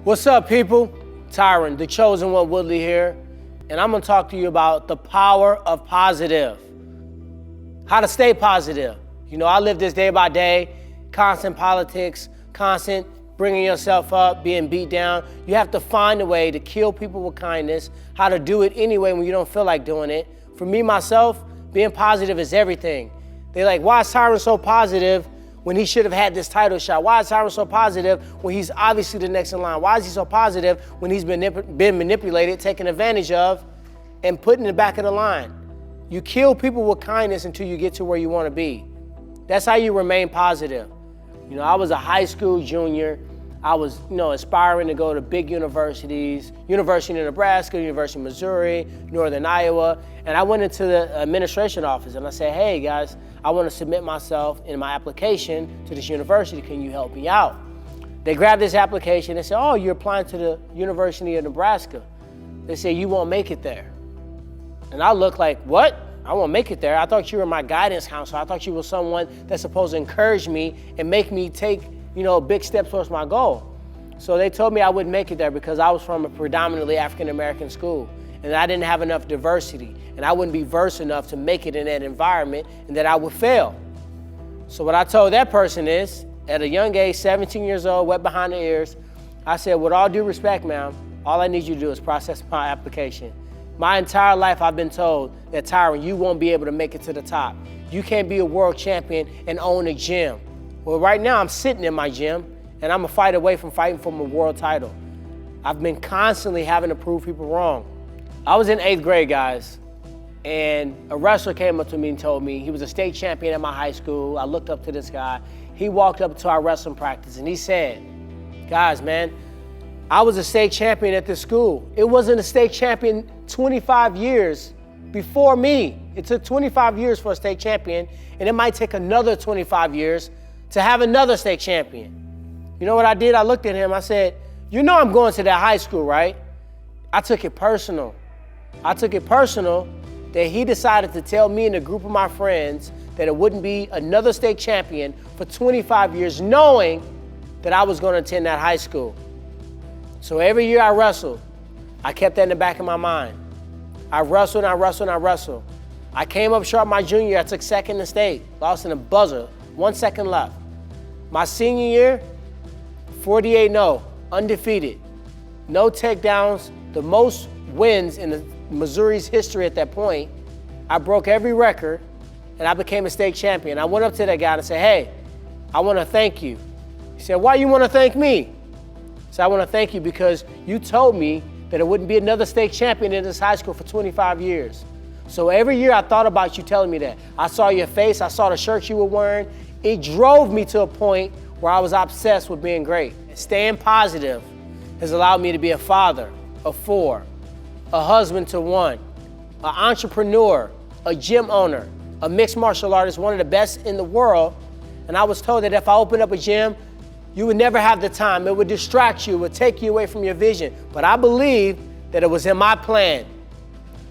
What's up, people? Tyron, the chosen one Woodley here, and I'm gonna talk to you about the power of positive. How to stay positive. You know, I live this day by day, constant politics, constant bringing yourself up, being beat down. You have to find a way to kill people with kindness, how to do it anyway when you don't feel like doing it. For me, myself, being positive is everything. They're like, why is Tyron so positive when he should have had this title shot? Why is Tyron so positive when he's obviously the next in line? Why is he so positive when he's been manipulated, taken advantage of, and put in the back of the line? You kill people with kindness until you get to where you want to be. That's how you remain positive. You know, I was a high school junior. I was, aspiring to go to big universities, University of Nebraska, University of Missouri, Northern Iowa, and I went into the administration office and I said, hey guys, I want to submit myself in my application to this university. Can you help me out? They grabbed this application and said, oh, you're applying to the University of Nebraska. They said, you won't make it there. And I looked like, what? I won't make it there. I thought you were my guidance counselor. I thought you were someone that's supposed to encourage me and make me take big steps towards my goal. So they told me I wouldn't make it there because I was from a predominantly African-American school and I didn't have enough diversity and I wouldn't be versed enough to make it in that environment and that I would fail. So what I told that person is, at a young age, 17 years old, wet behind the ears, I said, with all due respect, ma'am, all I need you to do is process my application. My entire life I've been told that, Tyron, you won't be able to make it to the top. You can't be a world champion and own a gym. Well, right now I'm sitting in my gym and I'm a fight away from fighting for a world title. I've been constantly having to prove people wrong. I was in 8th grade, guys, and a wrestler came up to me and told me he was a state champion at my high school. I looked up to this guy. He walked up to our wrestling practice and he said, guys, man, I was a state champion at this school. It wasn't a state champion 25 years before me. It took 25 years for a state champion, and it might take another 25 years to have another state champion. You know what I did? I looked at him, I said, you know I'm going to that high school, right? I took it personal. I took it personal that he decided to tell me and a group of my friends that it wouldn't be another state champion for 25 years, knowing that I was going to attend that high school. So every year I wrestled, I kept that in the back of my mind. I wrestled and I wrestled and I wrestled. I came up short my junior year, I took second in state, lost in a buzzer, 1 second left. My senior year, 48-0, undefeated. No takedowns, the most wins in Missouri's history at that point. I broke every record and I became a state champion. I went up to that guy and said, hey, I want to thank you. He said, why you want to thank me? I said, I want to thank you because you told me that it wouldn't be another state champion in this high school for 25 years. So every year I thought about you telling me that. I saw your face, I saw the shirt you were wearing. It drove me to a point where I was obsessed with being great. Staying positive has allowed me to be a father of 4, a husband to 1, an entrepreneur, a gym owner, a mixed martial artist, one of the best in the world. And I was told that if I opened up a gym, you would never have the time. It would distract you, it would take you away from your vision. But I believe that it was in my plan.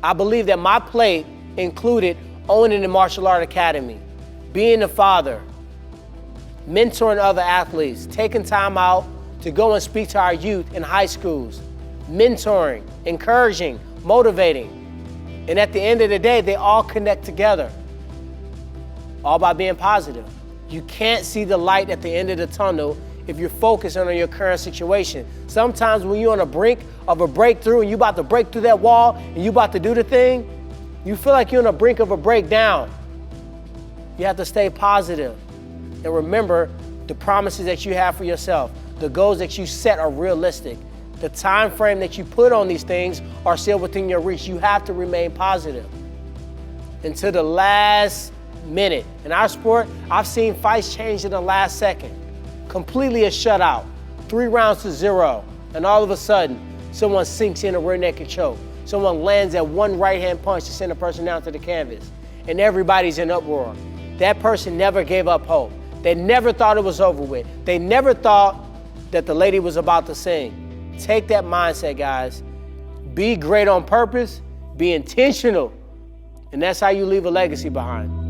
I believe that my plate included owning the martial art academy, being a father, mentoring other athletes, taking time out to go and speak to our youth in high schools, mentoring, encouraging, motivating. And at the end of the day, they all connect together, all by being positive. You can't see the light at the end of the tunnel if you're focusing on your current situation. Sometimes when you're on the brink of a breakthrough and you're about to break through that wall and you're about to do the thing, you feel like you're on the brink of a breakdown. You have to stay positive and remember the promises that you have for yourself. The goals that you set are realistic. The time frame that you put on these things are still within your reach. You have to remain positive until the last minute. In our sport, I've seen fights change in the last second. Completely a shutout, 3 rounds to 0, and all of a sudden, someone sinks in a rear naked choke. Someone lands that one right-hand punch to send a person down to the canvas, and everybody's in uproar. That person never gave up hope. They never thought it was over with. They never thought that the lady was about to sing. Take that mindset, guys. Be great on purpose, be intentional, and that's how you leave a legacy behind.